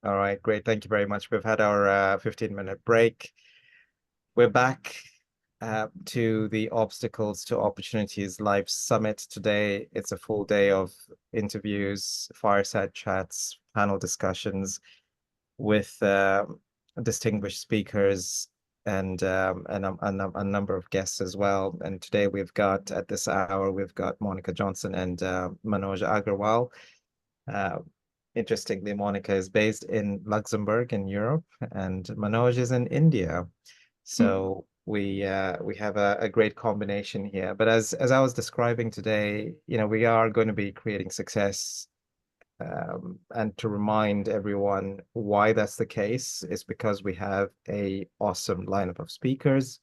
All right, great. Thank you very much. We've had our 15-minute break. We're back to the Obstacles to Opportunities Live Summit today. It's a full day of interviews, fireside chats, panel discussions with distinguished speakers and a number of guests as well. And today at this hour, we've got Monica Jonsson and Manoj Aggrawal. Uh, Interestingly, Monica is based in Luxembourg in Europe, and Manoj is in India. So we have a great combination here. But as I was describing today, we are going to be creating success. And to remind everyone why that's the case is because we have a awesome lineup of speakers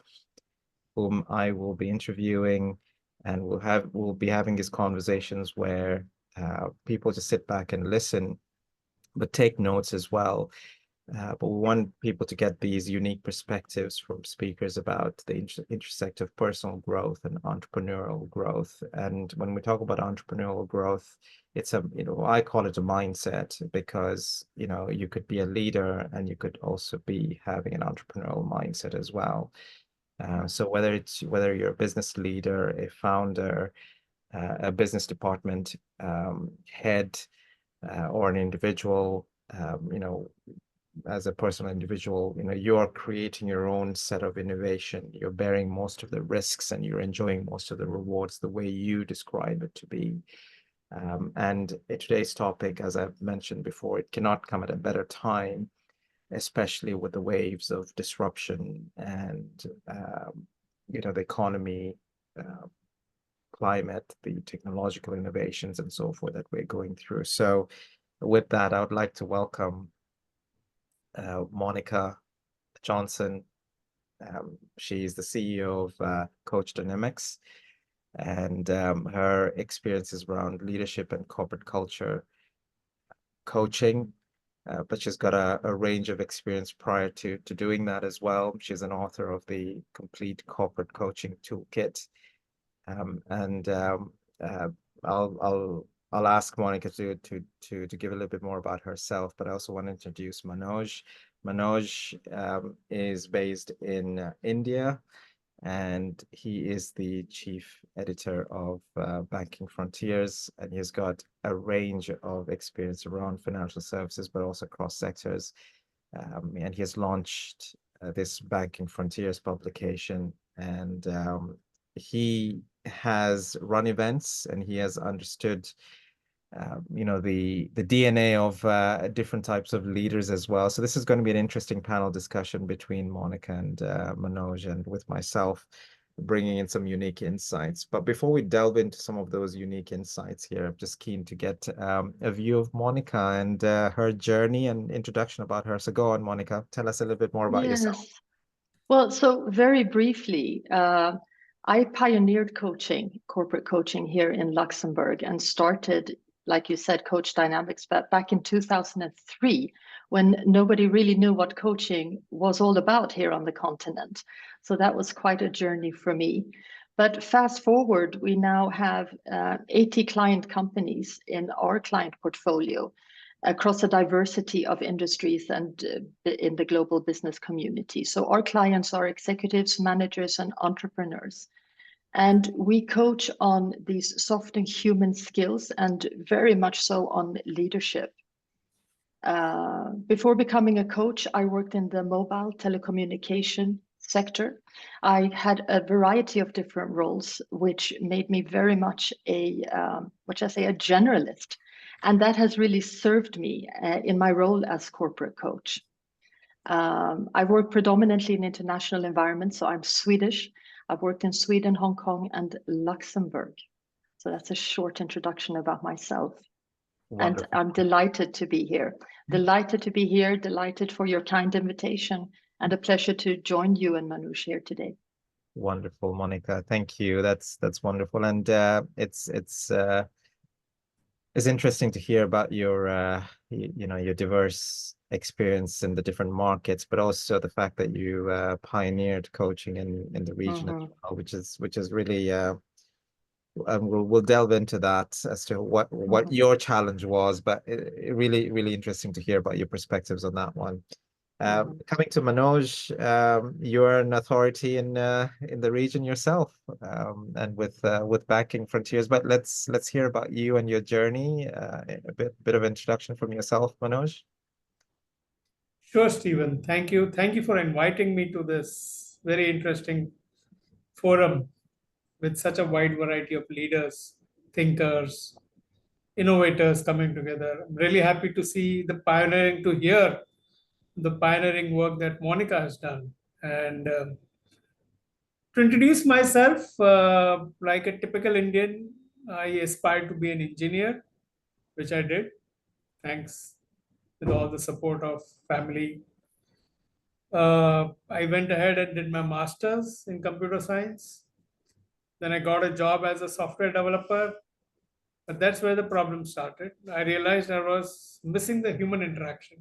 whom I will be interviewing, and we'll be having these conversations where people just sit back and listen, but take notes as well. But we want people to get these unique perspectives from speakers about the intersect of personal growth and entrepreneurial growth. And when we talk about entrepreneurial growth, it's I call it a mindset, because, you could be a leader and you could also be having an entrepreneurial mindset as well. So whether you're a business leader, a founder, a business department head, or an individual, as a personal individual, you're creating your own set of innovation. You're bearing most of the risks and you're enjoying most of the rewards the way you describe it to be. And today's topic, as I've mentioned before, it cannot come at a better time, especially with the waves of disruption and, the economy, climate, the technological innovations and so forth that we're going through. So with that, I would like to welcome Monica Jonsson. She's the CEO of Coach Dynamics, and her experiences around leadership and corporate culture coaching, but she's got a range of experience prior to doing that as well. She's an author of the Complete Corporate Coaching Toolkit, and I'll ask Monica to give a little bit more about herself, but I also want to introduce Manoj. Manoj is based in India, and he is the chief editor of Banking Frontiers, and he's got a range of experience around financial services, but also cross sectors. And he has launched this Banking Frontiers publication, and he has run events, and he has understood the DNA of different types of leaders as well. So this is going to be an interesting panel discussion between Monica and Manoj, and with myself, bringing in some unique insights. But before we delve into some of those unique insights here, I'm just keen to get a view of Monica and her journey and introduction about her. So go on, Monica, tell us a little bit more about yourself. Yes. Well, so very briefly, I pioneered corporate coaching here in Luxembourg, and started, like you said, Coach Dynamics back in 2003, when nobody really knew what coaching was all about here on the continent. So that was quite a journey for me. But fast forward, we now have 80 client companies in our client portfolio across a diversity of industries and in the global business community. So our clients are executives, managers, and entrepreneurs. And we coach on these soft and human skills, and very much so on leadership. Before becoming a coach, I worked in the mobile telecommunication sector. I had a variety of different roles, which made me very much a generalist. And that has really served me in my role as corporate coach. I work predominantly in international environments, so I'm Swedish. I've worked in Sweden, Hong Kong, and Luxembourg. So that's a short introduction about myself. Wonderful. And I'm delighted to be here. Delighted to be here, delighted for your kind invitation, and a pleasure to join you and Manoj here today. Wonderful, Monica. Thank you. That's wonderful. And it's interesting to hear about your your diverse experience in the different markets, but also the fact that you pioneered coaching in the region as well, which is really and we'll delve into that as to what your challenge was, but really interesting to hear about your perspectives on that one. Coming to Manoj, you're an authority in the region yourself, and with backing frontiers. But let's hear about you and your journey. A bit of introduction from yourself, Manoj. Sure, Stephen. Thank you. Thank you for inviting me to this very interesting forum with such a wide variety of leaders, thinkers, innovators coming together. I'm really happy to see to hear the pioneering work that Monica has done. And to introduce myself, like a typical Indian, I aspired to be an engineer, which I did, thanks with all the support of family. I went ahead and did my master's in computer science. Then I got a job as a software developer. But that's where the problem started. I realized I was missing the human interaction.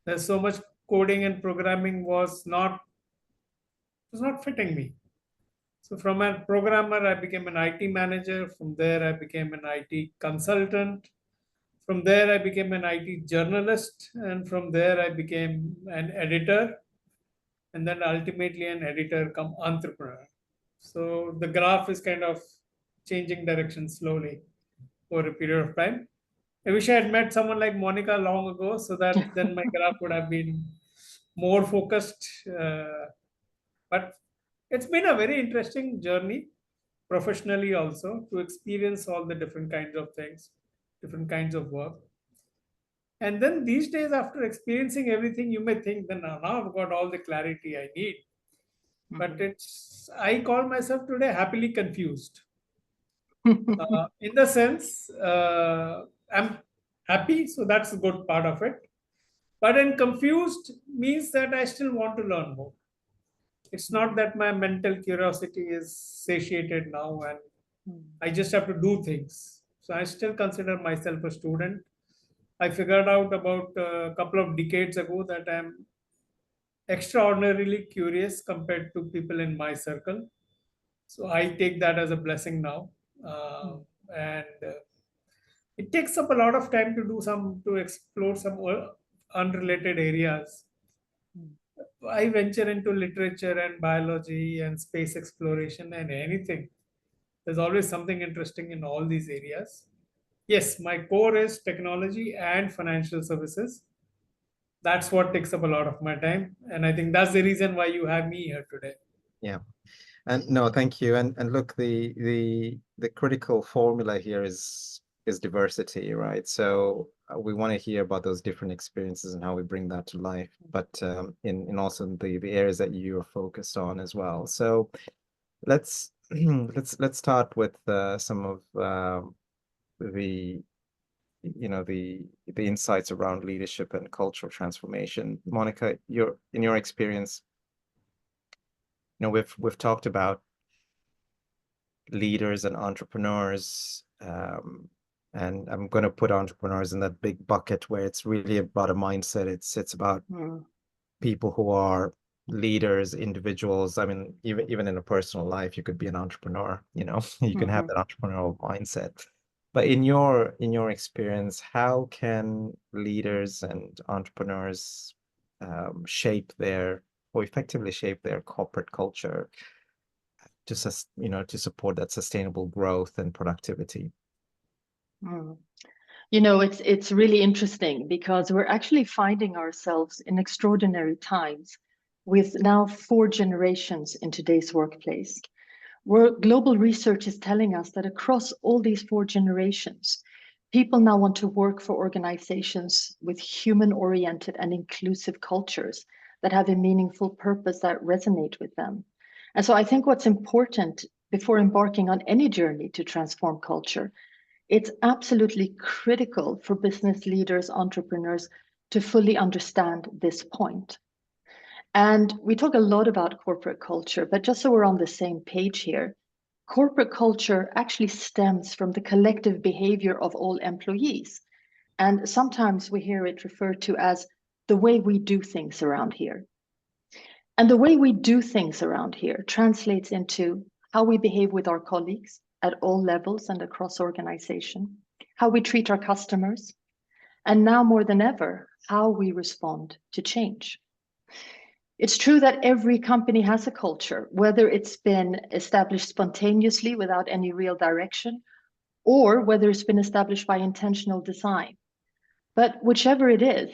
There's so much coding and programming was not fitting me. So from a programmer, I became an IT manager. From there, I became an IT consultant. From there, I became an IT journalist. And from there, I became an editor. And then ultimately an editor come entrepreneur. So the graph is kind of changing direction slowly over a period of time. I wish I had met someone like Monica long ago, so that then my graph would have been more focused. But it's been a very interesting journey professionally also to experience all the different kinds of things, different kinds of work. And then these days, after experiencing everything, you may think, then now I've got all the clarity I need. But I call myself today happily confused. In the sense, I'm happy, so that's a good part of it. But then confused means that I still want to learn more. It's not that my mental curiosity is satiated now and I just have to do things. So I still consider myself a student. I figured out about a couple of decades ago that I'm extraordinarily curious compared to people in my circle. So I take that as a blessing now. And it takes up a lot of time to explore some unrelated areas. I venture into literature and biology and space exploration and anything. There's always something interesting in all these areas. Yes, my core is technology and financial services. That's what takes up a lot of my time. And I think that's the reason why you have me here today. Yeah. And no, thank you. And look, the critical formula here is diversity, right? So we want to hear about those different experiences and how we bring that to life, but in also the areas that you are focused on as well. So let's let's start with some of the the insights around leadership and cultural transformation. Monica, in your experience, we've talked about leaders and entrepreneurs, and I'm going to put entrepreneurs in that big bucket where it's really about a mindset. It's about people who are leaders, individuals. I mean, even in a personal life, you could be an entrepreneur. You can have that entrepreneurial mindset. But in your experience, how can leaders and entrepreneurs effectively shape their corporate culture to support that sustainable growth and productivity? It's really interesting because we're actually finding ourselves in extraordinary times with now 4 generations in today's workplace, where global research is telling us that across all these 4 generations, people now want to work for organizations with human-oriented and inclusive cultures that have a meaningful purpose that resonate with them. And so I think what's important before embarking on any journey to transform culture, it's absolutely critical for business leaders, entrepreneurs to fully understand this point. And we talk a lot about corporate culture, but just so we're on the same page here, corporate culture actually stems from the collective behavior of all employees. And sometimes we hear it referred to as the way we do things around here. And the way we do things around here translates into how we behave with our colleagues, at all levels and across organization, how we treat our customers, and now more than ever, how we respond to change. It's true that every company has a culture, whether it's been established spontaneously without any real direction, or whether it's been established by intentional design. But whichever it is,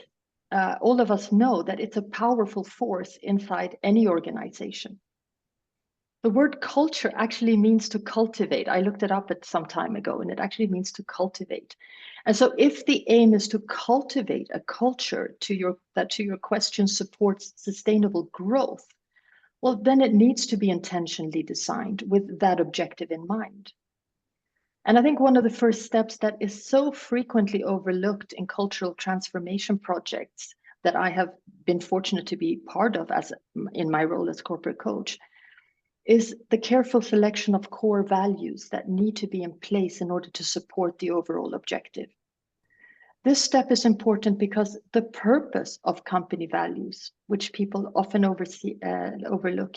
all of us know that it's a powerful force inside any organization. The word culture actually means to cultivate. I looked it up at some time ago, and it actually means to cultivate. And so if the aim is to cultivate a culture that to your question supports sustainable growth, well, then it needs to be intentionally designed with that objective in mind. And I think one of the first steps that is so frequently overlooked in cultural transformation projects that I have been fortunate to be part of in my role as corporate coach is the careful selection of core values that need to be in place in order to support the overall objective. This step is important because the purpose of company values, which people often overlook,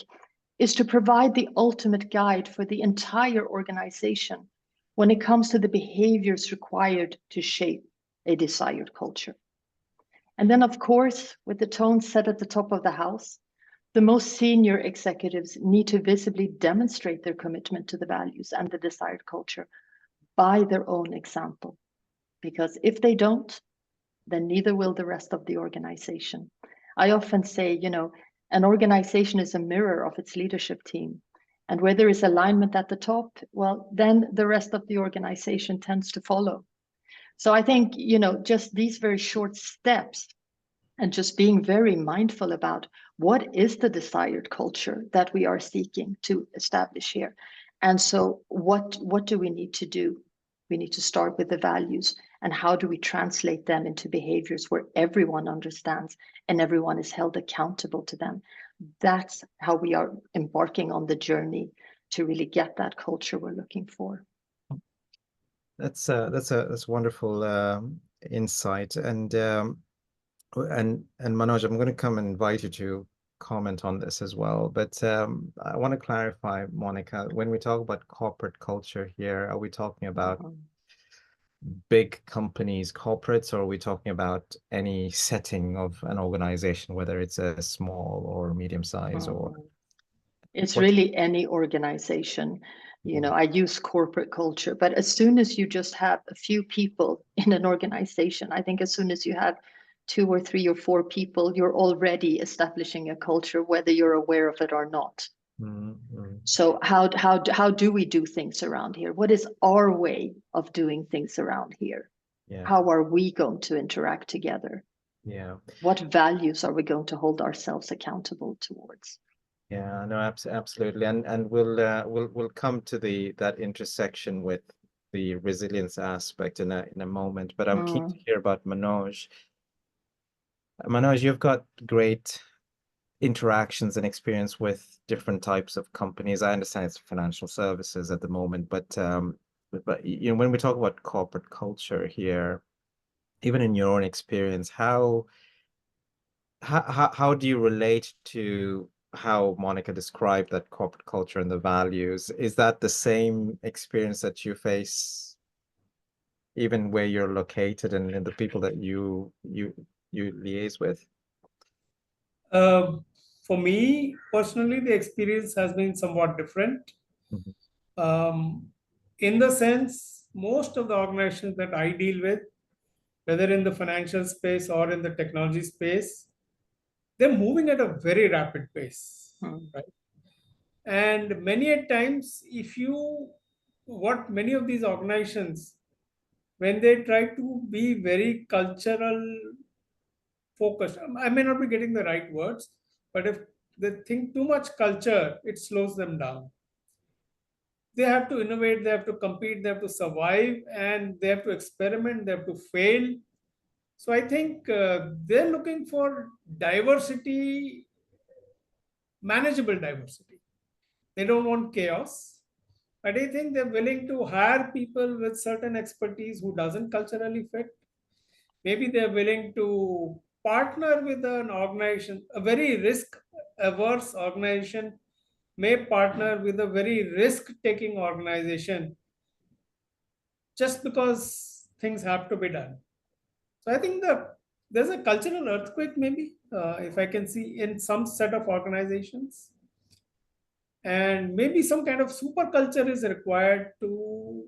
is to provide the ultimate guide for the entire organization when it comes to the behaviors required to shape a desired culture. And then, of course, with the tone set at the top of the house, the most senior executives need to visibly demonstrate their commitment to the values and the desired culture by their own example. Because if they don't, then neither will the rest of the organization. I often say, an organization is a mirror of its leadership team. And where there is alignment at the top, well, then the rest of the organization tends to follow. So I think, just these very short steps and just being very mindful about what is the desired culture that we are seeking to establish here. And so what do we need to do? We need to start with the values, and how do we translate them into behaviors where everyone understands and everyone is held accountable to them. That's how we are embarking on the journey to really get that culture we're looking for. That's wonderful insight. And Manoj, I'm going to come and invite you to comment on this as well. But I want to clarify, Monica, when we talk about corporate culture here, are we talking about big companies, corporates, or are we talking about any setting of an organization, whether it's a small or medium size or? It's really any organization. I use corporate culture, but as soon as you just have a few people in an organization, I think as soon as you have 2 or 3 or 4 people, you're already establishing a culture, whether you're aware of it or not. Mm-hmm. So how do we do things around here? What is our way of doing things around here? Yeah. How are we going to interact together? Yeah. What values are we going to hold ourselves accountable towards? Yeah, no, absolutely, and we'll come to that intersection with the resilience aspect in a moment. But I'm keen to hear about Manoj. Manoj, you've got great interactions and experience with different types of companies. I understand it's financial services at the moment, but when we talk about corporate culture here, even in your own experience, how do you relate to how Monica described that corporate culture and the values? Is that the same experience that you face even where you're located and the people that you liaise with? For me personally, the experience has been somewhat different. In the sense, most of the organizations that I deal with, whether in the financial space or in the technology space, they're moving at a very rapid pace, right? And many a times, what many of these organizations, when they try to be very cultural focused, I may not be getting the right words, but if they think too much culture, it slows them down. They have to innovate, they have to compete, they have to survive, and they have to experiment, they have to fail. So I think they're looking for diversity, manageable diversity. They don't want chaos. But I think they're willing to hire people with certain expertise who doesn't culturally fit. Maybe they're willing to partner with an organization, a very risk-averse organization may partner with a very risk-taking organization just because things have to be done. So I think there's a cultural earthquake, maybe, if I can see in some set of organizations. And maybe some kind of super culture is required to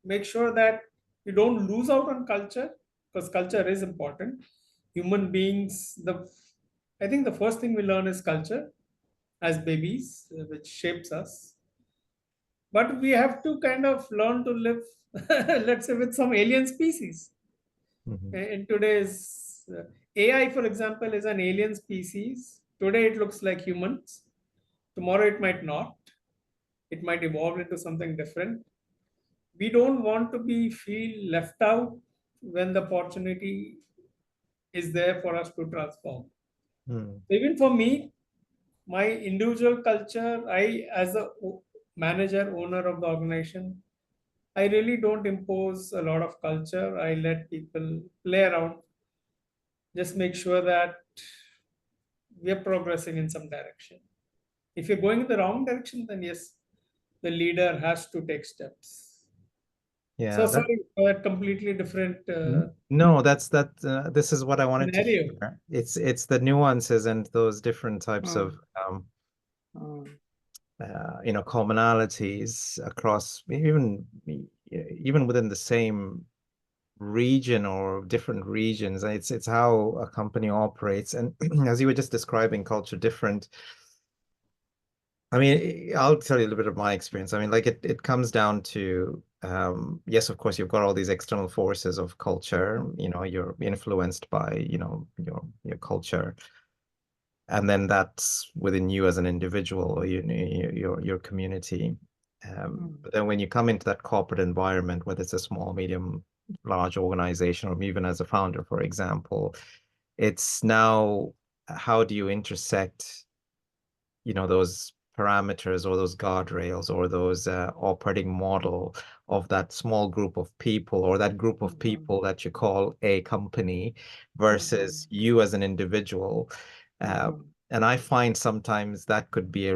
make sure that you don't lose out on culture, because culture is important. Human beings, I think the first thing we learn is culture as babies, which shapes us. But we have to kind of learn to live, let's say, with some alien species. Mhm. In today's AI, for example, is an alien species. Today it looks like humans. Tomorrow it might not. It might evolve into something different. We don't want to be feel left out when the opportunity is there for us to transform. Mm. Even for me, my individual culture, I as a manager, owner of the organization, I really don't impose a lot of culture. I let people play around, just make sure that we are progressing in some direction. If you're going in the wrong direction, then yes, the leader has to take steps. So Yeah, that sorry for that completely different no, this is what I wanted to scenario. hear. It's the nuances and those different types of Mm, mm, commonalities across even within the same region or different regions. It's how a company operates. And as you were just describing culture different, I mean, I'll tell you a little bit of my experience. I mean, like it comes down to yes, of course, you've got all these external forces of culture. You're influenced by, your culture, and then that's within you as an individual or your community. mm, But then when you come into that corporate environment, whether it's a small, medium, large organization, or even as a founder, for example, it's now how do you intersect, those parameters or those guardrails or those operating model of that small group of people or that group of mhm, people that you call a company mhm, versus you as an individual. Uh, mhm, and I find sometimes that could be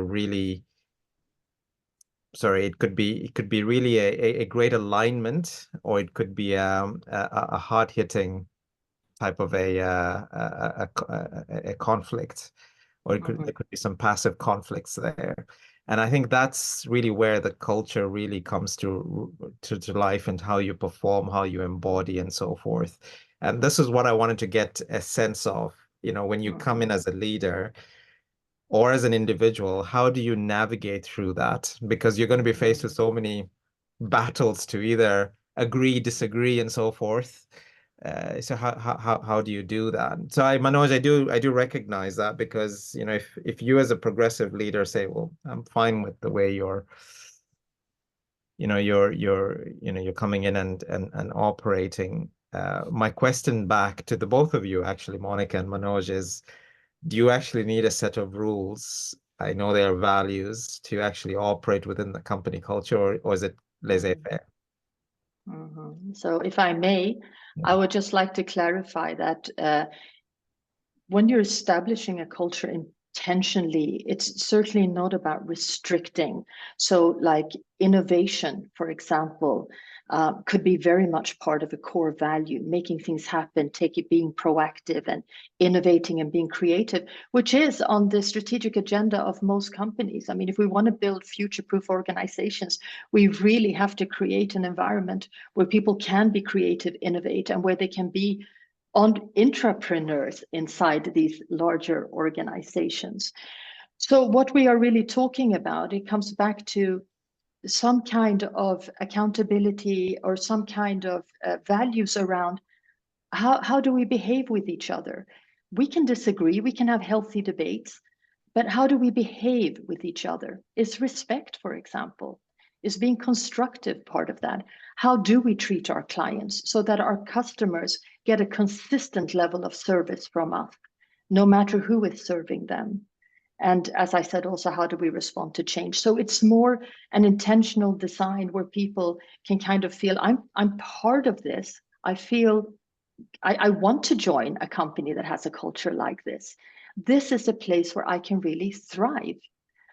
it could be really a great alignment, or it could be a hard-hitting type of a conflict, or there mhm, could be some passive conflicts there. And I think that's really where the culture really comes to life, and how you perform, how you embody, and so forth. And this is what I wanted to get a sense of, when you come in mhm, as a leader or as an individual, how do you navigate through that? Because you're going to be faced with mhm, so many battles to either agree, disagree, and so forth. So how do you do that? So Manoj, I do recognize that, because if you as a progressive leader say, well, I'm fine with the way you're coming in and operating. My question back to the both of you, actually, Monica and Manoj, is, do you actually need a set of rules? I know there are values to actually operate within the company culture, or is it mhm, laissez-faire? mhm. So if I may, I Yeah. would just like to clarify that when you're establishing a culture intentionally, it's certainly not about restricting. So, like innovation, for example, could be very much part of a core value, making things happen, being proactive and innovating and being creative, which is on the strategic agenda of most companies. I mean, if we want to build future-proof organizations, we really have to create an environment where people can be creative, innovate, and where they can be on intrapreneurs inside these larger organizations. So what we are really talking about, it comes back to some kind of accountability or some kind of values around how do we behave with each other. We can disagree, we can have healthy debates, but how do we behave with each other? Is respect, for example, is being constructive part of that? How do we treat our clients so that our customers get a consistent level of service from us, no matter who is serving them? And as I said, also, how do we respond to change? So it's more an intentional design where people can kind of feel I'm part of this. I feel I want to join a company that has a culture like this. This is a place where I can really thrive.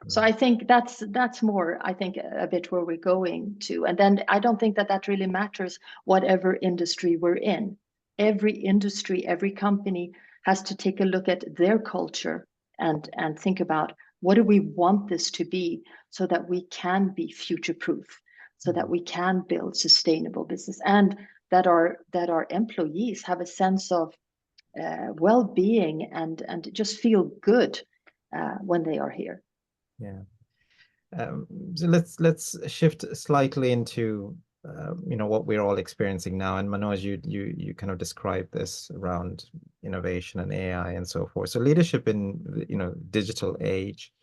So I think that's more, I think, a bit where we're going to. And then I don't think that really matters whatever industry we're in. Every industry, every company has to take a look at their culture and think about, what do we want this to be, so that we can be future proof, so that we can build sustainable business, and that our employees have a sense of well-being and just feel good when they are here. Yeah. So let's shift slightly into what we're all experiencing now. And Manoj, you kind of described this around innovation and AI and so forth. So leadership in digital age.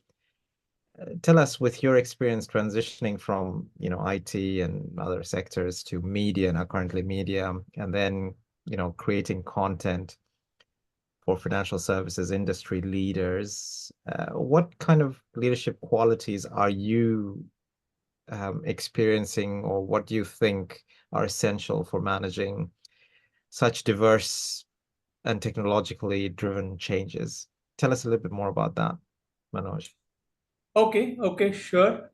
Tell us, with your experience transitioning from IT and other sectors to media, now currently media, and then creating content for financial services industry leaders, what kind of leadership qualities are you experiencing, or what do you think are essential for managing such diverse and technologically driven changes? Tell us a little bit more about that, Manoj. Okay, sure.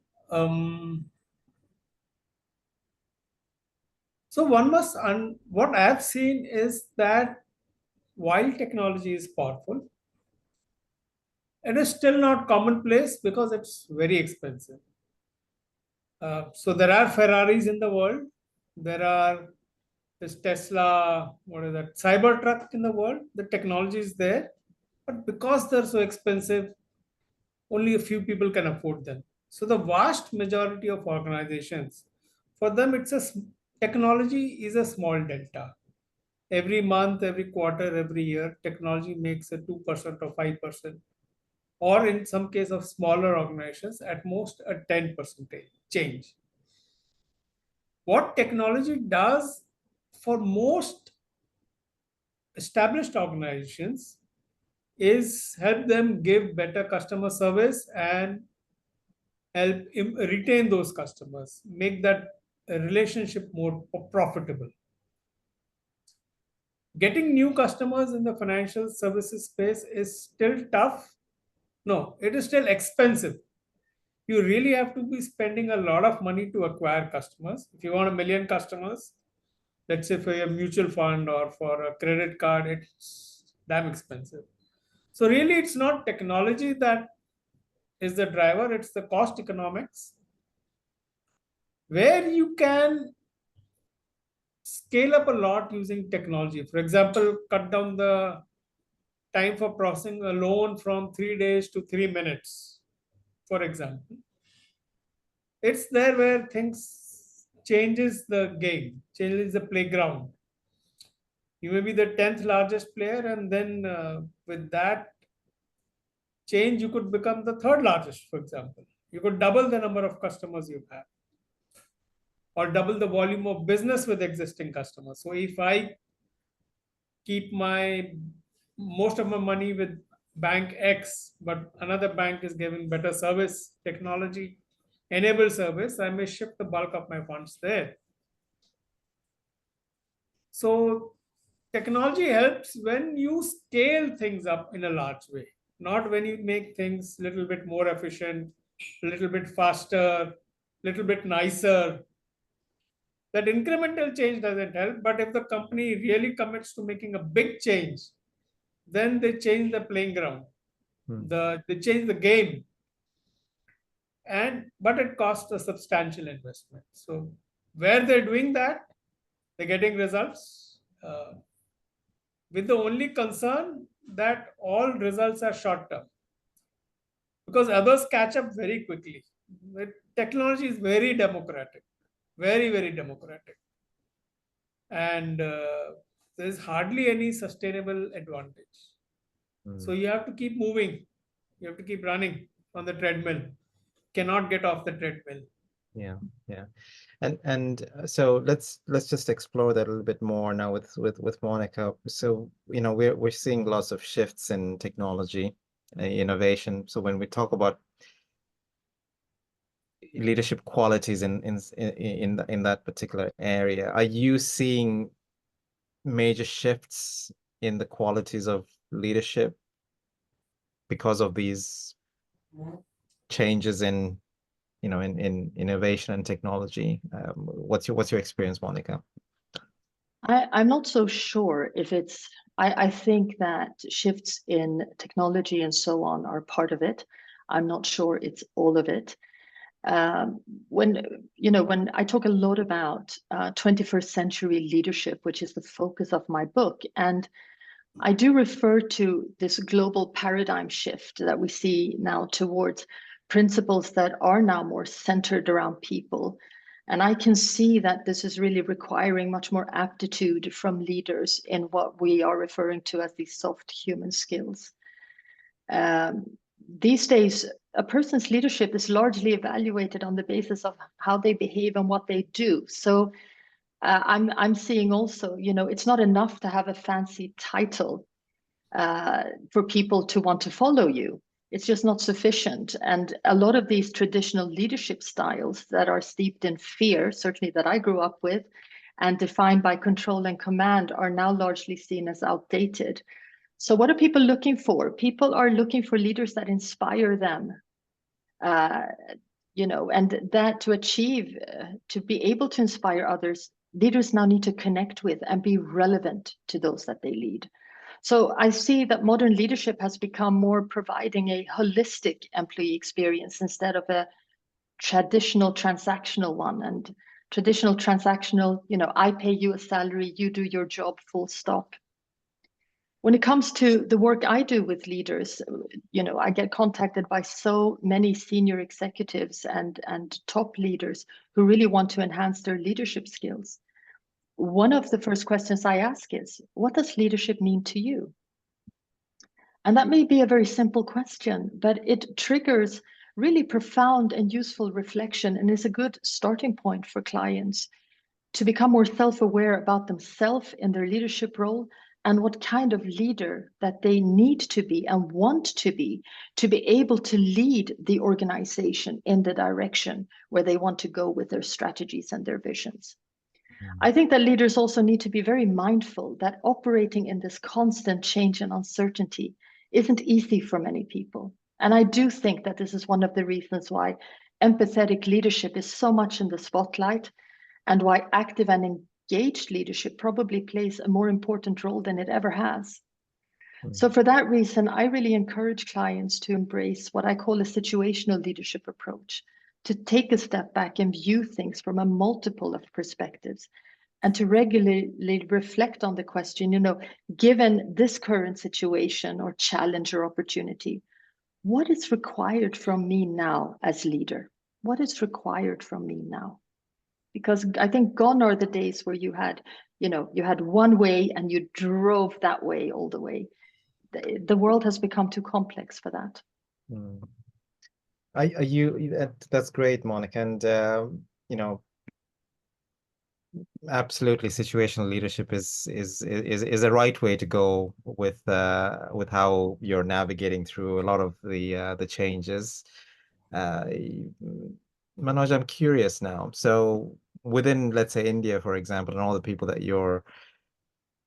So what I've seen is that while technology is powerful, it is still not commonplace because it's very expensive. So there are Ferraris in the world. There are this Tesla, what is that, Cybertruck in the world. The technology is there, but because they're so expensive, only a few people can afford them. So the vast majority of organizations, for them, technology is a small delta. Every month, every quarter, every year, technology makes a 2% or 5%, or in some case of smaller organizations, at most a 10% change. What technology does for most established organizations is help them give better customer service and help retain those customers, make that relationship more profitable. Getting new customers in the financial services space is still tough. No, it is still expensive. You really have to be spending a lot of money to acquire customers. If you want 1 million customers, let's say for your mutual fund or for a credit card, it's damn expensive. So really, it's not technology that is the driver, it's the cost economics. Where you can scale up a lot using technology. For example, cut down the time for processing a loan from 3 days to 3 minutes, for example. It's there where things changes the game, changes the playground. You may be the 10th largest player, and then with that change, you could become the third largest, for example. You could double the number of customers you have, or double the volume of business with existing customers. So if I keep most of my money with bank X, but another bank is giving better service, technology enabled service, I may shift the bulk of my funds there. So technology helps when you scale things up in a large way, not when you make things a little bit more efficient, a little bit faster, a little bit nicer. That incremental change doesn't help, but if the company really commits to making a big change, then they change the playing ground. They change the game. But it costs a substantial investment. So where they're doing that, they're getting results, with the only concern that all results are short term, because others catch up very quickly. The technology is very democratic, very democratic, and there's hardly any sustainable advantage. So you have to keep moving, you have to keep running on the treadmill, cannot get off the treadmill. Yeah. And so let's just explore that a little bit more now with Monica. So we're seeing lots of shifts in technology, innovation. So when we talk about leadership qualities in that particular area, are you seeing major shifts in the qualities of leadership because of these changes in, in innovation and technology. What's your experience, Monica? I'm not so sure if it's, I think that shifts in technology and so on are part of it. I'm not sure it's all of it. When I talk a lot about 21st century leadership, which is the focus of my book, and I do refer to this global paradigm shift that we see now towards principles that are now more centered around people. And I can see that this is really requiring much more aptitude from leaders in what we are referring to as these soft human skills. These days, a person's leadership is largely evaluated on the basis of how they behave and what they do. So I'm seeing also, it's not enough to have a fancy title for people to want to follow you. It's just not sufficient. And a lot of these traditional leadership styles that are steeped in fear, certainly that I grew up with, and defined by control and command, are now largely seen as outdated. So what are people looking for? People are looking for leaders that inspire them. And that to achieve, to be able to inspire others, leaders now need to connect with and be relevant to those that they lead. So I see that modern leadership has become more providing a holistic employee experience instead of a traditional transactional one. And traditional transactional, I pay you a salary, you do your job, full stop. When it comes to the work I do with leaders, I get contacted by so many senior executives and top leaders who really want to enhance their leadership skills. One of the first questions I ask is, what does leadership mean to you? And that may be a very simple question, but it triggers really profound and useful reflection and is a good starting point for clients to become more self-aware about themselves in their leadership role and what kind of leader that they need to be and want to be able to lead the organization in the direction where they want to go with their strategies and their visions. I think that leaders also need to be very mindful that operating in this constant change and uncertainty isn't easy for many people. And I do think that this is one of the reasons why empathetic leadership is so much in the spotlight and why active and engaged leadership probably plays a more important role than it ever has. So for that reason, I really encourage clients to embrace what I call a situational leadership approach, to take a step back and view things from a multiple of perspectives, and to regularly reflect on the question, given this current situation or challenge or opportunity, what is required from me now as leader? What is required from me now? Because I think gone are the days where you had one way and you drove that way all the way. The world has become too complex for that. That's great, Monica. And absolutely, situational leadership is a right way to go with how you're navigating through a lot of the changes. Manoj, I'm curious now. So within, let's say, India, for example, and all the people that you're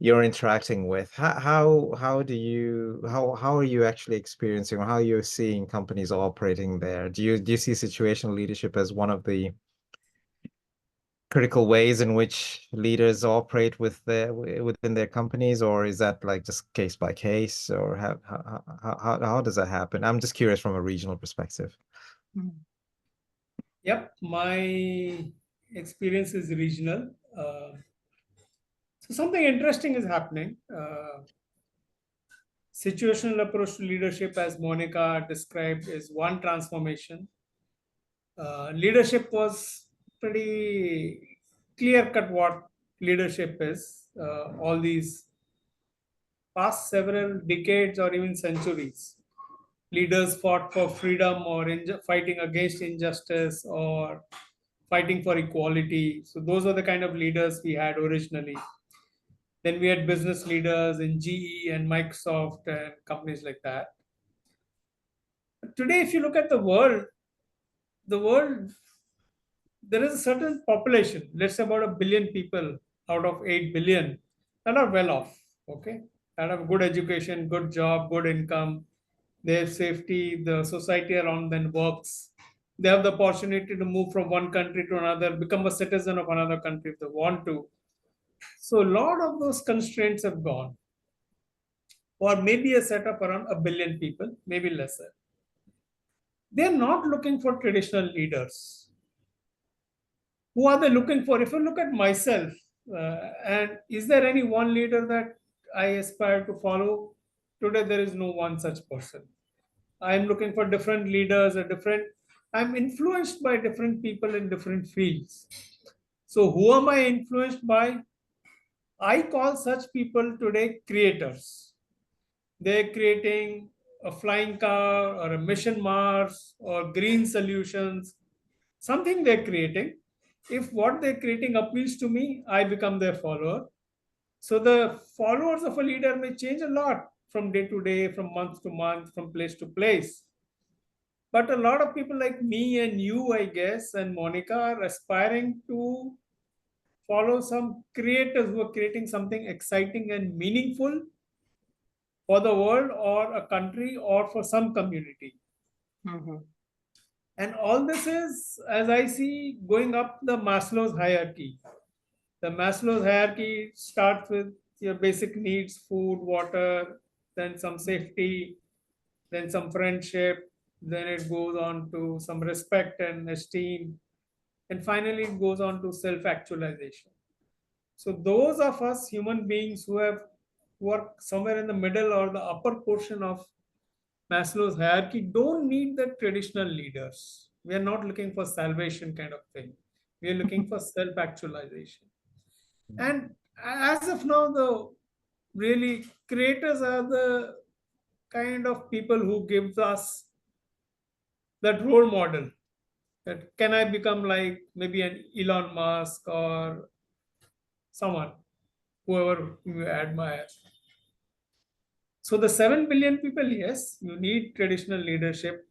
interacting with, how are you actually experiencing, or how you're seeing companies operating there? Do you see situational leadership as one of the critical ways in which leaders operate within their companies, or is that like just case by case, or how does that happen? I'm just curious from a regional perspective. Yep, my experience is regional. So something interesting is happening. Situational approach to leadership, as Monica described, is one transformation. Leadership was pretty clear-cut what leadership is. All these past several decades or even centuries, leaders fought for freedom or fighting against injustice or fighting for equality. So those are the kind of leaders we had originally. Then we had business leaders in GE and Microsoft and companies like that. But today, if you look at the world, there is a certain population, let's say about 1 billion people out of 8 billion, that are well off, okay? That have good education, good job, good income, their safety, the society around them works. They have the opportunity to move from one country to another, become a citizen of another country if they want to. So a lot of those constraints have gone. Or maybe a setup around 1 billion people, maybe lesser. They're not looking for traditional leaders. Who are they looking for? If you look at myself, and is there any one leader that I aspire to follow? Today, there is no one such person. I'm looking for different leaders, I'm influenced by different people in different fields. So, who am I influenced by? I call such people today creators. They're creating a flying car or a mission Mars or green solutions, something they're creating. If what they're creating appeals to me, I become their follower. So the followers of a leader may change a lot from day to day, from month to month, from place to place. But a lot of people like me and you, I guess, and Monica are aspiring to follow some creators who are creating something exciting and meaningful for the world or a country or for some community. Mm-hmm. And all this is, as I see, going up the Maslow's hierarchy. The Maslow's hierarchy starts with your basic needs, food, water, then some safety, then some friendship, then it goes on to some respect and esteem, and finally it goes on to self-actualization. So those of us human beings who are somewhere in the middle or the upper portion of Maslow's hierarchy don't need the traditional leaders. We are not looking for salvation kind of thing. We are looking for self-actualization. And as of now, the really creators are the kind of people who gives us that role model. That can I become like maybe an Elon Musk or someone, whoever you admire. So the 7 billion people, yes, you need traditional leadership.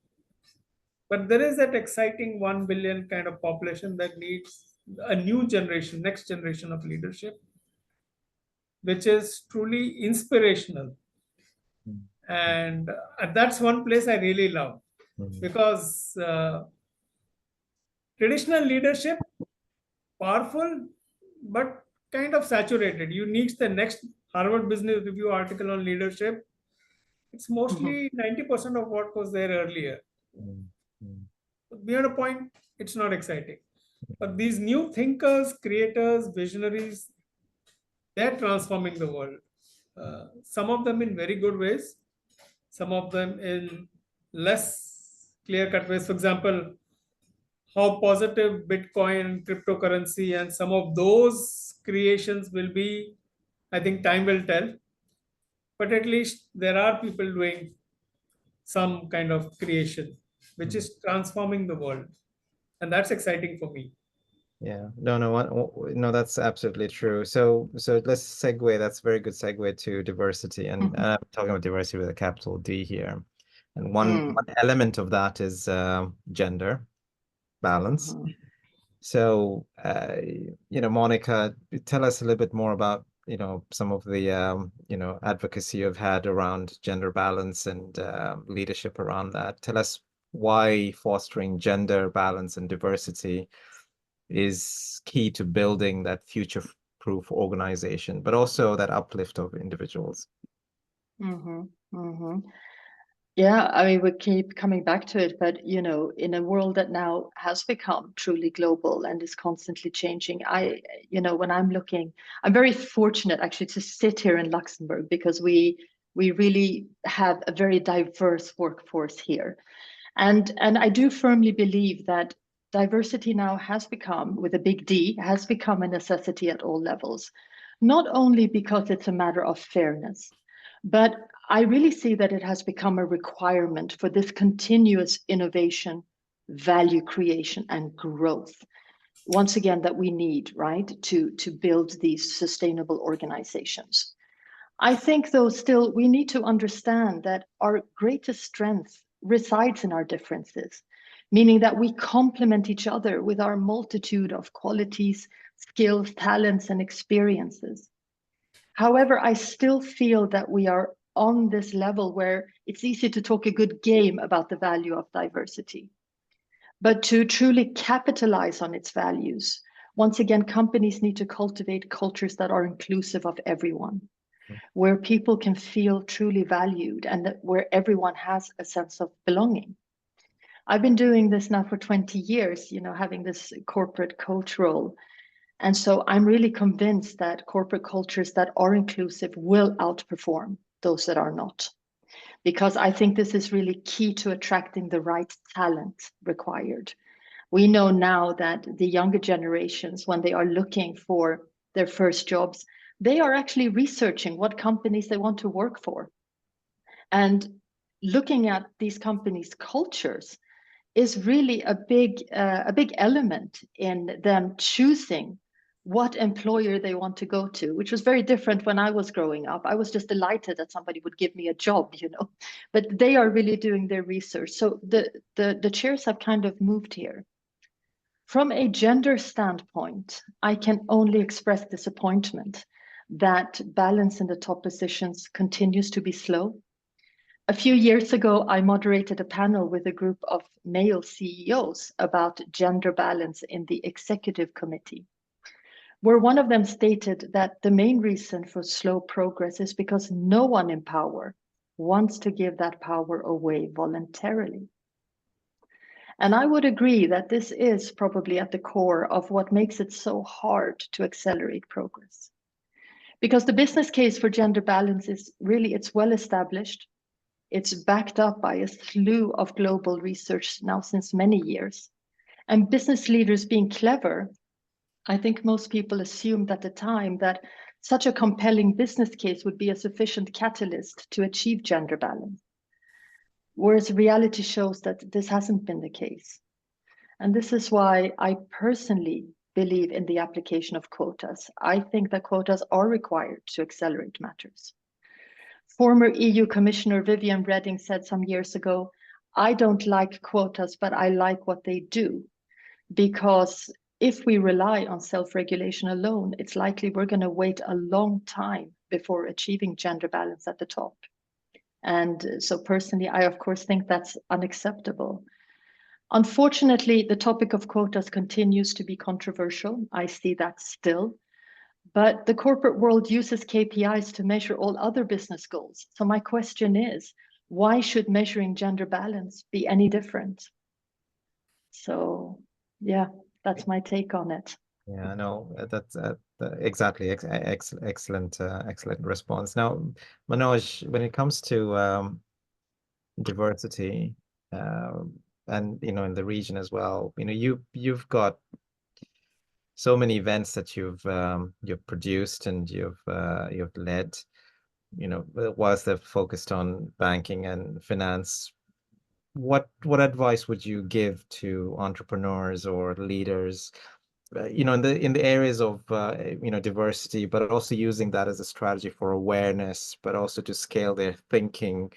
But there is that exciting 1 billion kind of population that needs a new generation, next generation of leadership, which is truly inspirational. And that's one place I really love because traditional leadership, powerful, but kind of saturated. You need the next Harvard Business Review article on leadership. It's mostly 90% of what was there earlier. Beyond a point, it's not exciting. But these new thinkers, creators, visionaries, they're transforming the world. Some of them in very good ways, some of them in less clear-cut ways. For example, how positive Bitcoin and cryptocurrency and some of those creations will be, I think time will tell. But at least there are people doing some kind of creation, which is transforming the world. And that's exciting for me. Yeah, no, that's absolutely true. So let's segue. That's a very good segue to diversity, and I'm talking about diversity with a capital D here. And one element of that is gender balance. So, Monica, tell us a little bit more about, some of the, advocacy you've had around gender balance and leadership around that. Tell us why fostering gender balance and diversity is key to building that future-proof organization, but also that uplift of individuals. Yeah, I mean, we keep coming back to it, but in a world that now has become truly global and is constantly changing, when I'm looking, I'm very fortunate actually to sit here in Luxembourg because we really have a very diverse workforce here. And I do firmly believe that diversity now has become, with a big D, has become a necessity at all levels, not only because it's a matter of fairness, but I really see that it has become a requirement for this continuous innovation, value creation, and growth. Once again, that we need, right, to build these sustainable organizations. I think, though, still we need to understand that our greatest strength resides in our differences, meaning that we complement each other with our multitude of qualities, skills, talents, and experiences. However, I still feel that we are on this level where it's easy to talk a good game about the value of diversity. But to truly capitalize on its values, once again, companies need to cultivate cultures that are inclusive of everyone, where people can feel truly valued and where everyone has a sense of belonging. I've been doing this now for 20 years, having this corporate coach role. And so I'm really convinced that corporate cultures that are inclusive will outperform those that are not, because I think this is really key to attracting the right talent required. We know now that the younger generations, when they are looking for their first jobs, they are actually researching what companies they want to work for. And looking at these companies' cultures is really a big element in them choosing what employer they want to go to, which was very different when I was growing up. I was just delighted that somebody would give me a job, but they are really doing their research. So the chairs have kind of moved here. From a gender standpoint, I can only express disappointment that balance in the top positions continues to be slow. A few years ago, I moderated a panel with a group of male CEOs about gender balance in the executive committee, where one of them stated that the main reason for slow progress is because no one in power wants to give that power away voluntarily. And I would agree that this is probably at the core of what makes it so hard to accelerate progress. Because the business case for gender balance is really, it's well established. It's backed up by a slew of global research now since many years. And business leaders being clever, I think most people assumed at the time that such a compelling business case would be a sufficient catalyst to achieve gender balance. Whereas reality shows that this hasn't been the case. And this is why I personally believe in the application of quotas. I think that quotas are required to accelerate matters. Former EU Commissioner Viviane Reding said some years ago, I don't like quotas, but I like what they do. Because if we rely on self-regulation alone, it's likely we're going to wait a long time before achieving gender balance at the top. And so personally, I of course think that's unacceptable. Unfortunately, the topic of quotas continues to be controversial. I see that still. But the corporate world uses KPIs to measure all other business goals. So my question is, why should measuring gender balance be any different? So yeah, that's my take on it. Yeah, no, that's exactly excellent response. Now, Manoj, when it comes to diversity, and in the region as well, you've got so many events that you've produced and you've led, whilst they've focused on banking and finance. What advice would you give to entrepreneurs or leaders, in the areas of diversity, but also using that as a strategy for awareness, but also to scale their thinking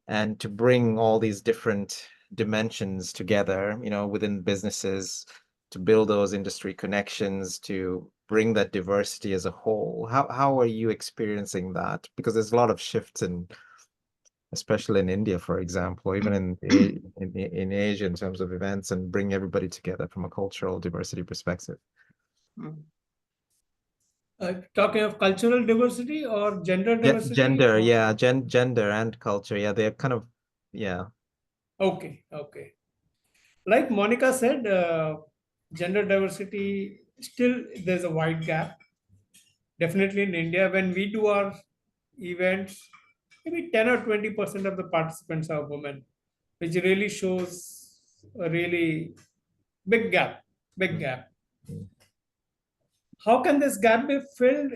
and to bring all these different dimensions together, within businesses, to build those industry connections, to bring that diversity as a whole? How are you experiencing that? Because there's a lot of shifts especially in India, for example, even in Asia, in terms of events, and bring everybody together from a cultural diversity perspective. Talking of cultural diversity or gender diversity? Gender, yeah, gender and culture, yeah, they're kind of, yeah. Okay. Like Monica said, gender diversity, still there's a wide gap. Definitely in India, when we do our events, maybe 10 or 20% of the participants are women, which really shows a really big gap. How can this gap be filled?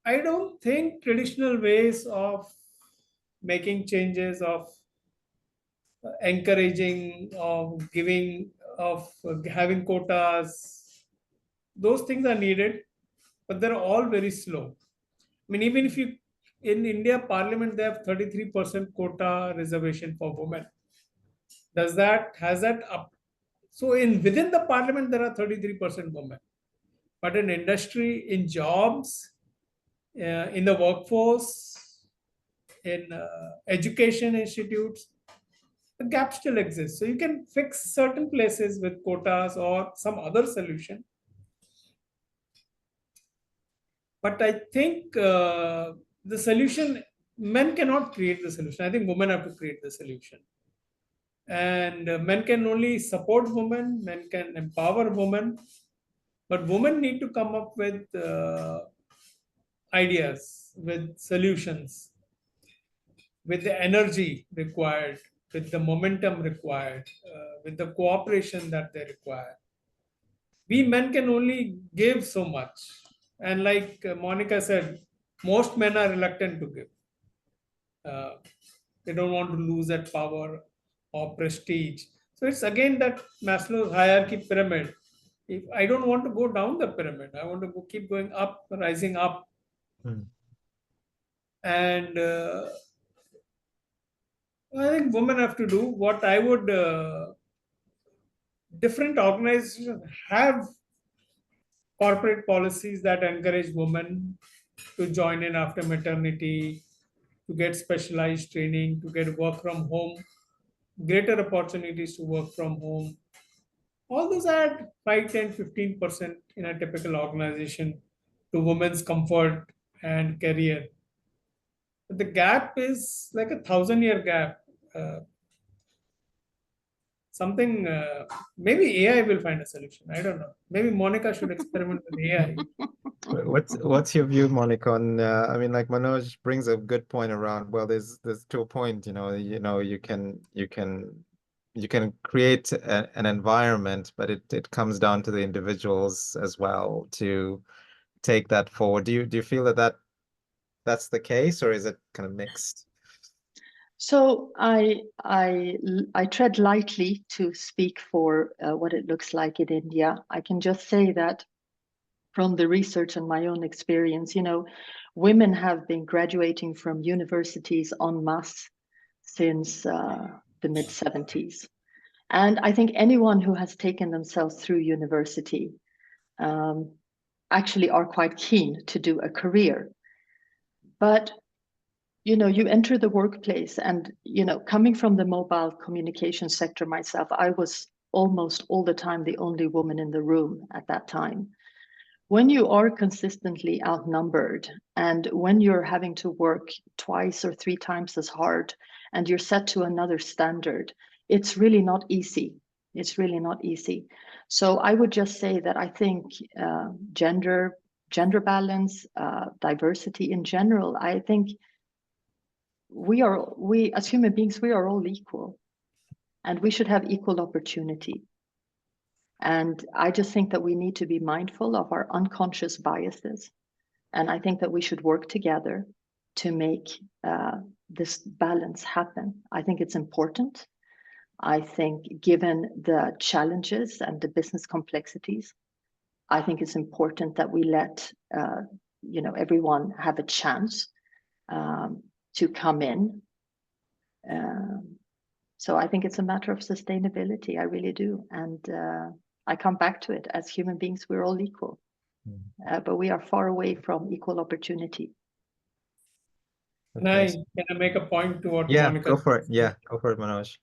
I don't think traditional ways of making changes, of encouraging, of giving, of having quotas, those things are needed, but they're all very slow. I mean, even if you, in India Parliament, they have 33% quota reservation for women. Has that up? So within the Parliament, there are 33% women. But in industry, in jobs, in the workforce, in education institutes, the gap still exists. So you can fix certain places with quotas or some other solution. But I think the solution, men cannot create the solution. I think women have to create the solution. And men can only support women, men can empower women, but women need to come up with ideas, with solutions, with the energy required, with the momentum required, with the cooperation that they require. We men can only give so much. And like Monica said, most men are reluctant to give. Uh, they don't want to lose that power or prestige. So it's again that Maslow's hierarchy pyramid. If I don't want to go down the pyramid, I want to keep going up, rising up. Mm. And I think women have to do what I would. Different organizations have corporate policies that encourage women to join in after maternity, to get specialized training, to get work from home, greater opportunities to work from home. All those add 5, 10, 15% in a typical organization to women's comfort and career. But the gap is like a 1,000-year gap. Something, maybe AI will find a solution. I don't know. Maybe Monica should experiment with AI. What's your view, Monica, on I mean, like Manoj brings a good point around, well, there's to a point, you can create an environment, but it comes down to the individuals as well to take that forward. Do you feel that that's the case, or is it kind of mixed? So I tread lightly to speak for what it looks like in India. I can just say that from the research and my own experience, women have been graduating from universities en masse since the mid 70s. And I think anyone who has taken themselves through university actually are quite keen to do a career. But you enter the workplace and, coming from the mobile communication sector myself, I was almost all the time the only woman in the room at that time. When you are consistently outnumbered and when you're having to work 2 or 3 times as hard and you're set to another standard, it's really not easy. It's really not easy. So I would just say that I think gender balance, diversity in general, I think we as human beings, we are all equal and we should have equal opportunity. And I just think that we need to be mindful of our unconscious biases. And I think that we should work together to make this balance happen. I think it's important. I think given the challenges and the business complexities, I think it's important that we let everyone have a chance to come in. So I think it's a matter of sustainability. I really do. And I come back to it. As human beings, we're all equal, but we are far away from equal opportunity. Okay. Can I make a point to what Monica go for it. Yeah, go for it, Manoj.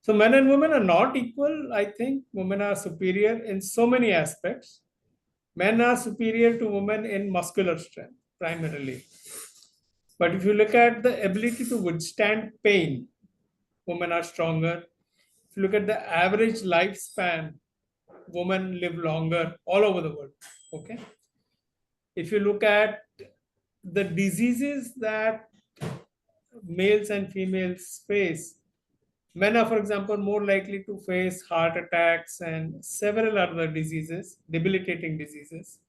So men and women are not equal. I think women are superior in so many aspects. Men are superior to women in muscular strength, primarily. But if you look at the ability to withstand pain, women are stronger. If you look at the average lifespan, women live longer all over the world. Okay. If you look at the diseases that males and females face, men are, for example, more likely to face heart attacks and several other diseases, debilitating diseases.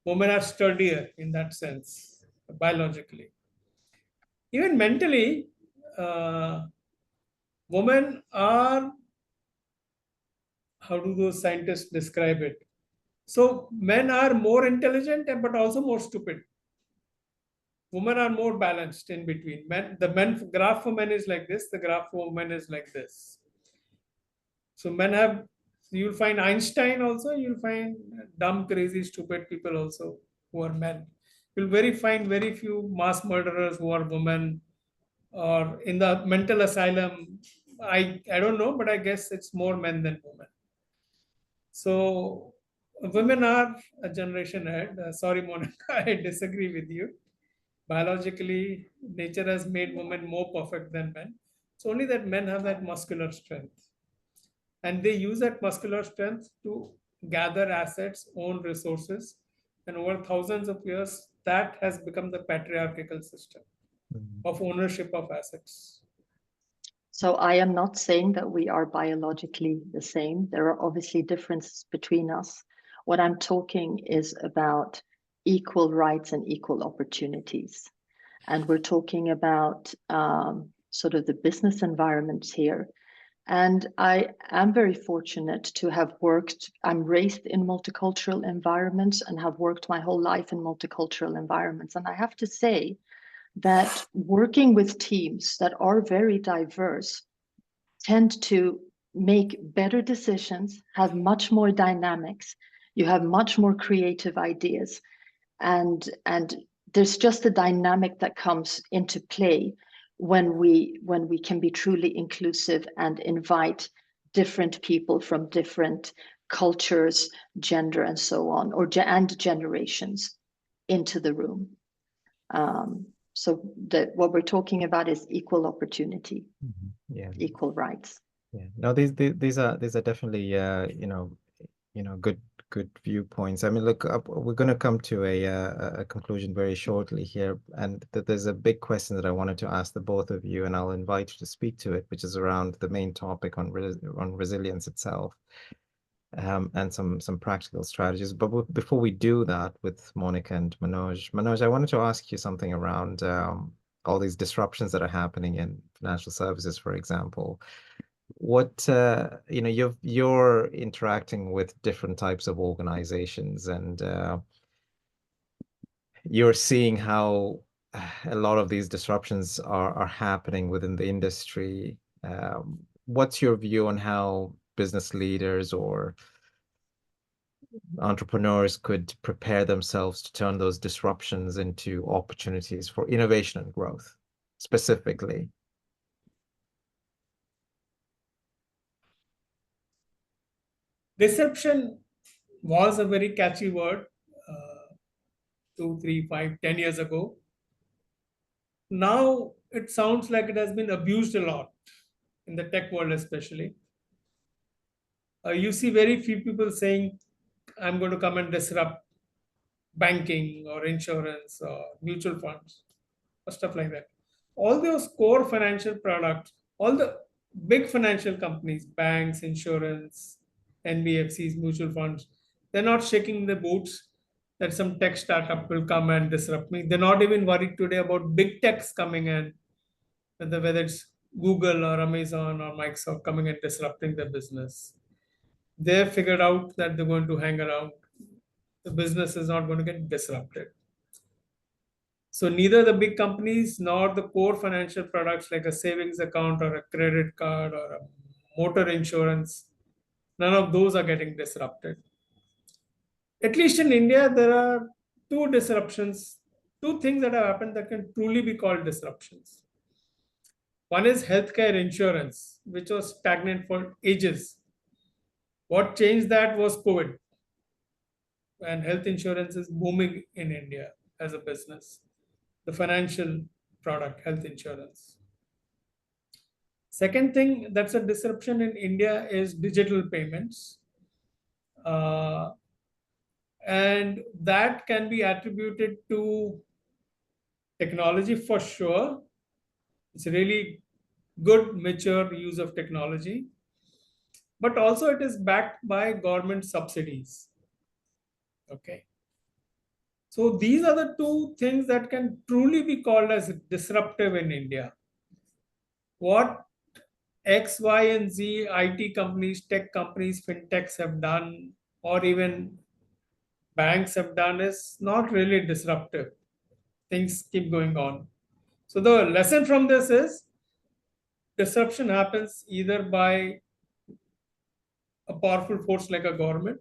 Women are sturdier in that sense, biologically. Even mentally, women are, how do those scientists describe it? So men are more intelligent, but also more stupid. Women are more balanced in between. The men graph for men is like this, the graph for women is like this. So men have, you'll find Einstein also, you'll find dumb, crazy, stupid people also who are men. You'll find very few mass murderers who are women, or in the mental asylum. I don't know, but I guess it's more men than women. So women are a generation ahead. Sorry, Monica, I disagree with you. Biologically, nature has made women more perfect than men. It's only that men have that muscular strength. And they use that muscular strength to gather assets, own resources. And over thousands of years, that has become the patriarchal system Mhm. of ownership of assets. So I am not saying that we are biologically the same. There are obviously differences between us. What I'm talking is about equal rights and equal opportunities. And we're talking about sort of the business environment here. And I am very fortunate to have worked, I'm raised in multicultural environments and have worked my whole life in multicultural environments. And I have to say that working with teams that are very diverse tend to make better decisions, have much more dynamics, you have much more creative ideas, and there's just a dynamic that comes into play when we can be truly inclusive and invite different people from different cultures, gender, and so on, and generations into the room. So what we're talking about is equal opportunity, Yeah. equal rights. Yeah. No, these are definitely good viewpoints. I mean, look, we're going to come to a conclusion very shortly here, and there's a big question that I wanted to ask the both of you, and I'll invite you to speak to it, which is around the main topic on resilience itself, and some practical strategies. But before we do that with Monica and Manoj, I wanted to ask you something around all these disruptions that are happening in financial services, for example. What you're interacting with different types of organizations, and you're seeing how a lot of these disruptions are happening within the industry. What's your view on how business leaders or entrepreneurs could prepare themselves to turn those disruptions into opportunities for innovation and growth, specifically? Disruption was a very catchy word 2, 3, 5, 10 years ago. Now it sounds like it has been abused a lot in the tech world, especially. You see very few people saying, I'm going to come and disrupt banking or insurance or mutual funds or stuff like that. All those core financial products, all the big financial companies, banks, insurance, NBFCs, mutual funds, they're not shaking their boots that some tech startup will come and disrupt me. They're not even worried today about big techs coming in, whether it's Google or Amazon or Microsoft coming and disrupting their business. They've figured out that they're going to hang around. The business is not going to get disrupted. So neither the big companies nor the core financial products like a savings account or a credit card or a motor insurance, none of those are getting disrupted. At least in India, there are two disruptions, two things that have happened that can truly be called disruptions. One is healthcare insurance, which was stagnant for ages. What changed that was COVID, and health insurance is booming in India as a business. The financial product, health insurance. Second thing that's a disruption in India is digital payments. And that can be attributed to technology for sure. It's a really good, mature use of technology. But also it is backed by government subsidies. Okay. So these are the two things that can truly be called as disruptive in India. What X, Y, and Z IT companies, tech companies, fintechs have done, or even banks have done, is not really disruptive. Things keep going on. So the lesson from this is disruption happens either by a powerful force like a government,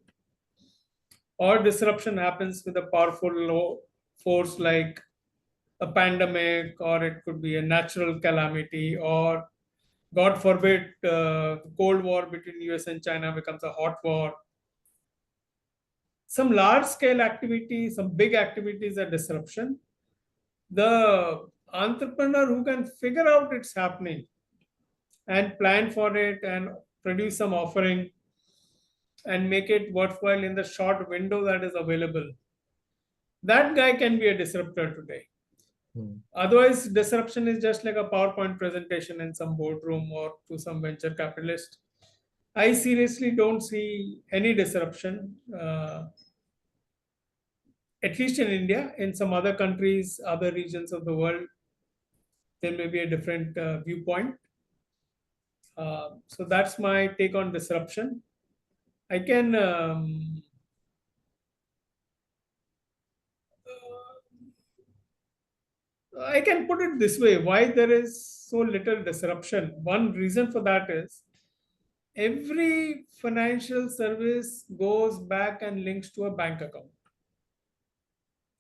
or disruption happens with a powerful law force like a pandemic, or it could be a natural calamity, or God forbid, Cold War between US and China becomes a hot war. Some large scale activity, some big activities are disruption. The entrepreneur who can figure out it's happening and plan for it and produce some offering and make it worthwhile in the short window that is available, that guy can be a disruptor today. Otherwise, disruption is just like a PowerPoint presentation in some boardroom or to some venture capitalist. I seriously don't see any disruption, at least in India. In some other countries, other regions of the world, there may be a different viewpoint. So that's my take on disruption. I can I can put it this way: why there is so little disruption. One reason for that is every financial service goes back and links to a bank account.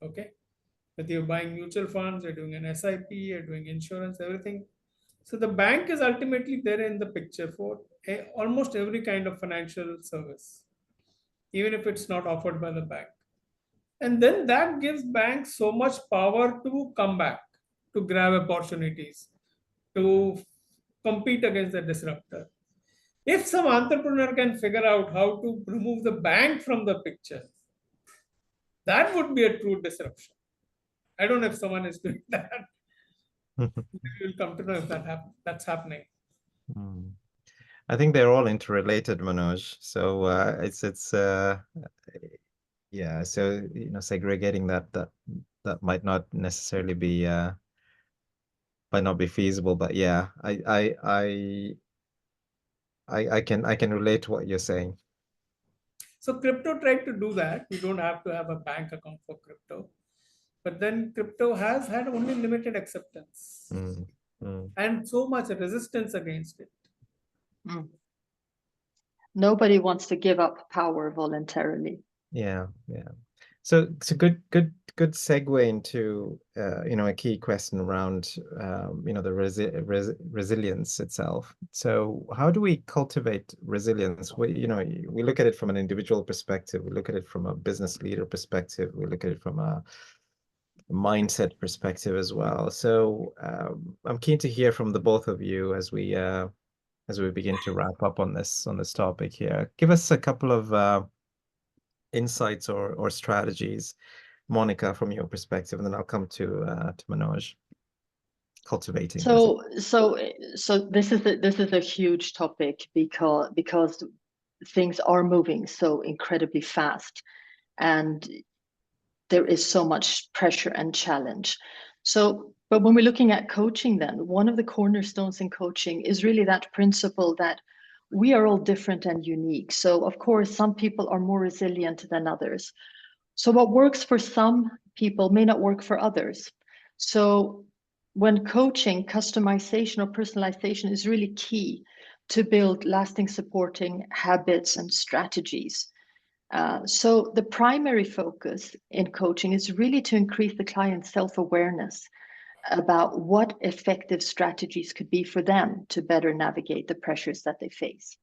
Okay, whether you're buying mutual funds, you're doing an SIP, you're doing insurance, everything. So the bank is ultimately there in the picture for almost every kind of financial service, even if it's not offered by the bank. And then that gives banks so much power to come back, to grab opportunities, to compete against the disruptor. If some entrepreneur can figure out how to remove the bank from the picture, that would be a true disruption. I don't know if someone is doing that. We'll come to know if that's happening. I think they're all interrelated, Manoj. So yeah. So segregating that might not necessarily be might not be feasible. But yeah, I can relate to what you're saying. So crypto tried to do that. You don't have to have a bank account for crypto. But then crypto has had only limited acceptance and so much resistance against it. Nobody wants to give up power voluntarily. Yeah. So it's a good segue into a key question around the resilience itself. So how do we cultivate resilience? We look at it from an individual perspective, we look at it from a business leader perspective, we look at it from a mindset perspective as well. So I'm keen to hear from the both of you as we begin to wrap up on this topic here. Give us a couple of insights or strategies, Monica, from your perspective, and then I'll come to Manoj. Cultivating. So this is a huge topic because things are moving so incredibly fast, and there is so much pressure and challenge. But when we're looking at coaching, then one of the cornerstones in coaching is really that principle that we are all different and unique. So of course, some people are more resilient than others. So what works for some people may not work for others. So when coaching, customization or personalization is really key to build lasting supporting habits and strategies. So the primary focus in coaching is really to increase the client's self-awareness about what effective strategies could be for them to better navigate the pressures that they face.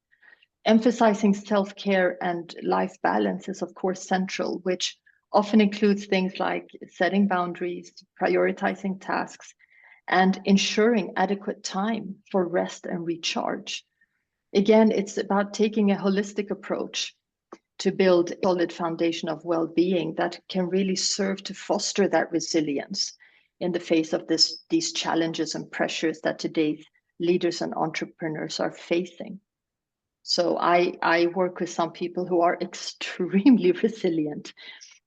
Emphasizing self-care and life balance is of course central, which often includes things like setting boundaries, prioritizing tasks, and ensuring adequate time for rest and recharge. Again, it's about taking a holistic approach to build a solid foundation of well-being that can really serve to foster that resilience in the face of these challenges and pressures that today's leaders and entrepreneurs are facing. So I work with some people who are extremely resilient,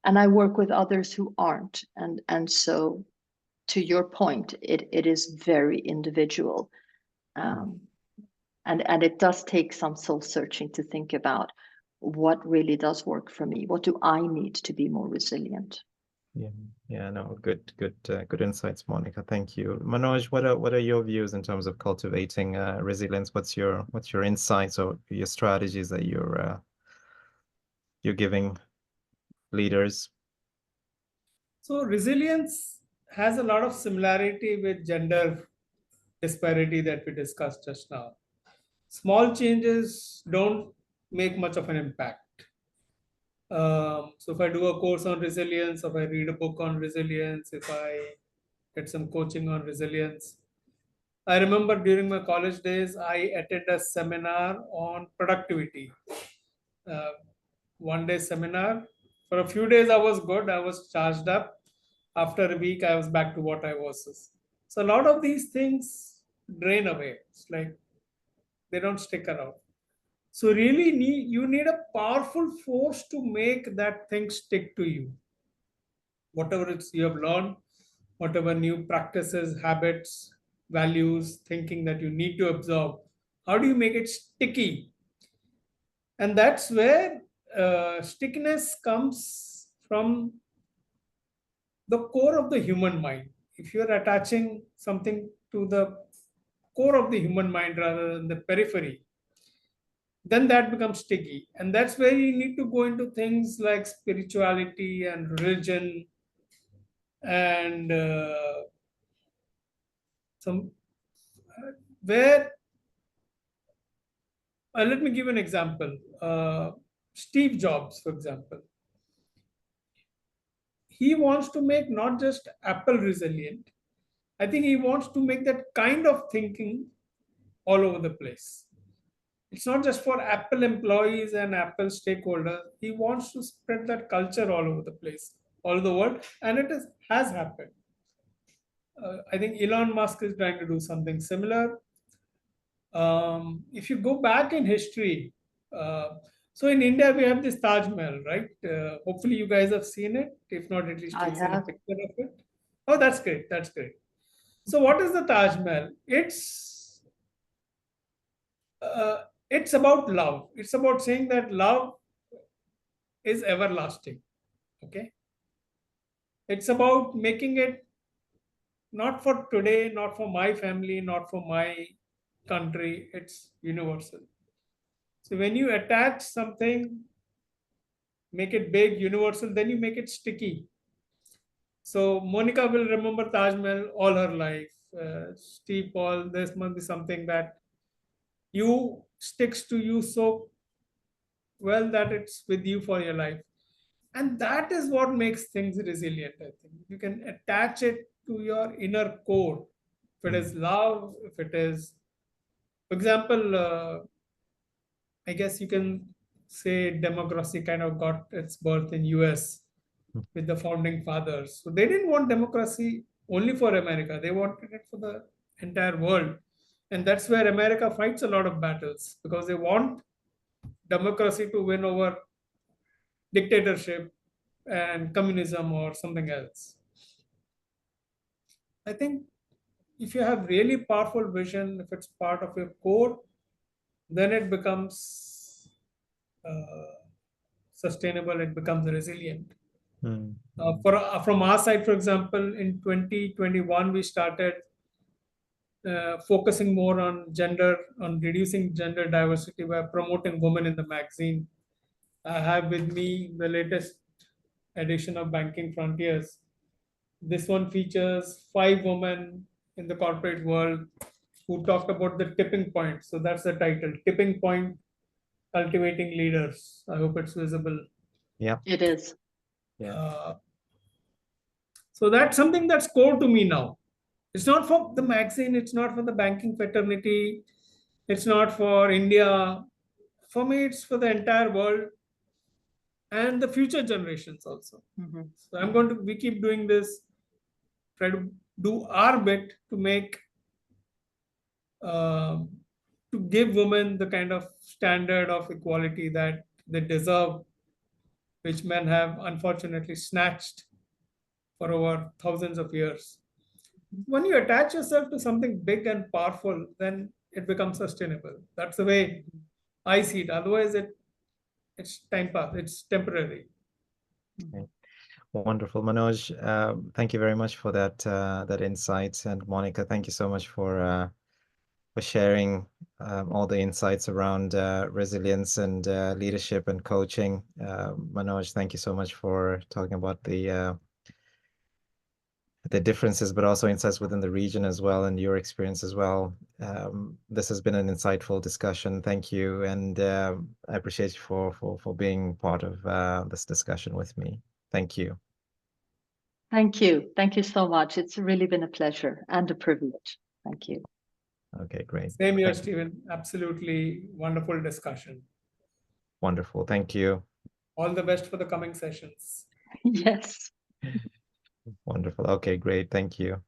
and I work with others who aren't. And so to your point, it is very individual. And it does take some soul searching to think about what really does work for me. What do I need to be more resilient? Yeah, no, good insights, Monica. Thank you. Manoj, what are your views in terms of cultivating resilience? What's your insights or your strategies that you're giving leaders? So resilience has a lot of similarity with gender disparity that we discussed just now. Small changes don't make much of an impact. So if I do a course on resilience, if I read a book on resilience, if I get some coaching on resilience. I remember during my college days, I attended a seminar on productivity. Uh, 1 day seminar. For a few days, I was good. I was charged up. After a week, I was back to what I was. So a lot of these things drain away. It's like they don't stick around. So really, you need a powerful force to make that thing stick to you. Whatever it's you have learned, whatever new practices, habits, values, thinking that you need to absorb, how do you make it sticky? And that's where stickiness comes from the core of the human mind. If you're attaching something to the core of the human mind rather than the periphery, then that becomes sticky. And that's where you need to go into things like spirituality and religion and some where let me give an example. Steve Jobs, for example, he wants to make not just Apple resilient. I think he wants to make that kind of thinking all over the place. It's not just for Apple employees and Apple stakeholders. He wants to spread that culture all over the place, all over the world, and has happened. I think Elon Musk is trying to do something similar. If you go back in history, uh, so in India we have this Taj Mahal, right? Hopefully you guys have seen it. If not, at least I you've seen a have. picture of it. Oh, that's great. That's great. So what is the Taj Mahal? Uh, it's about love. It's about saying that love is everlasting. Okay. It's about making it not for today, not for my family, not for my country. It's universal. So when you attach something, make it big, universal, then you make it sticky. So Monica will remember Taj Mahal all her life. Steve Paul, this must be something that you sticks to you so well that it's with you for your life. And that is what makes things resilient, I think. You can attach it to your inner core. If it is love, if it is, for example, I guess you can say democracy kind of got its birth in US with the founding fathers. So they didn't want democracy only for America. They wanted it for the entire world. And that's where America fights a lot of battles because they want democracy to win over dictatorship and communism or something else. I think if you have really powerful vision, if it's part of your core, then it becomes sustainable, it becomes resilient. From our side, for example, in 2021, we started focusing more on gender, on reducing gender diversity by promoting women in the magazine. I have with me the latest edition of Banking Frontiers. This one features 5 women in the corporate world who talked about the tipping point. So that's the title, Tipping Point Cultivating Leaders. I hope it's visible. Yeah. It is. Yeah. So that's something that's core to me now. It's not for the magazine, it's not for the banking fraternity, it's not for India. For me, it's for the entire world and the future generations also. So we keep doing this, try to do our bit to make, to give women the kind of standard of equality that they deserve, which men have unfortunately snatched for over thousands of years. When you attach yourself to something big and powerful, then it becomes sustainable. That's the way I see it. Otherwise, it's time pass. It's temporary. Okay. Wonderful, Manoj. Thank you very much for that insight, and Monica, thank you so much for sharing all the insights around resilience and leadership and coaching. Manoj, thank you so much for talking about the differences, but also insights within the region as well, and your experience as well. This has been an insightful discussion. Thank you, and I appreciate you for being part of this discussion with me. Thank you. Thank you. Thank you so much. It's really been a pleasure and a privilege. Thank you. Okay, great. Same here, Thank you. Stephen. Absolutely wonderful discussion. Wonderful. Thank you. All the best for the coming sessions. Yes. Wonderful. Okay, great. Thank you.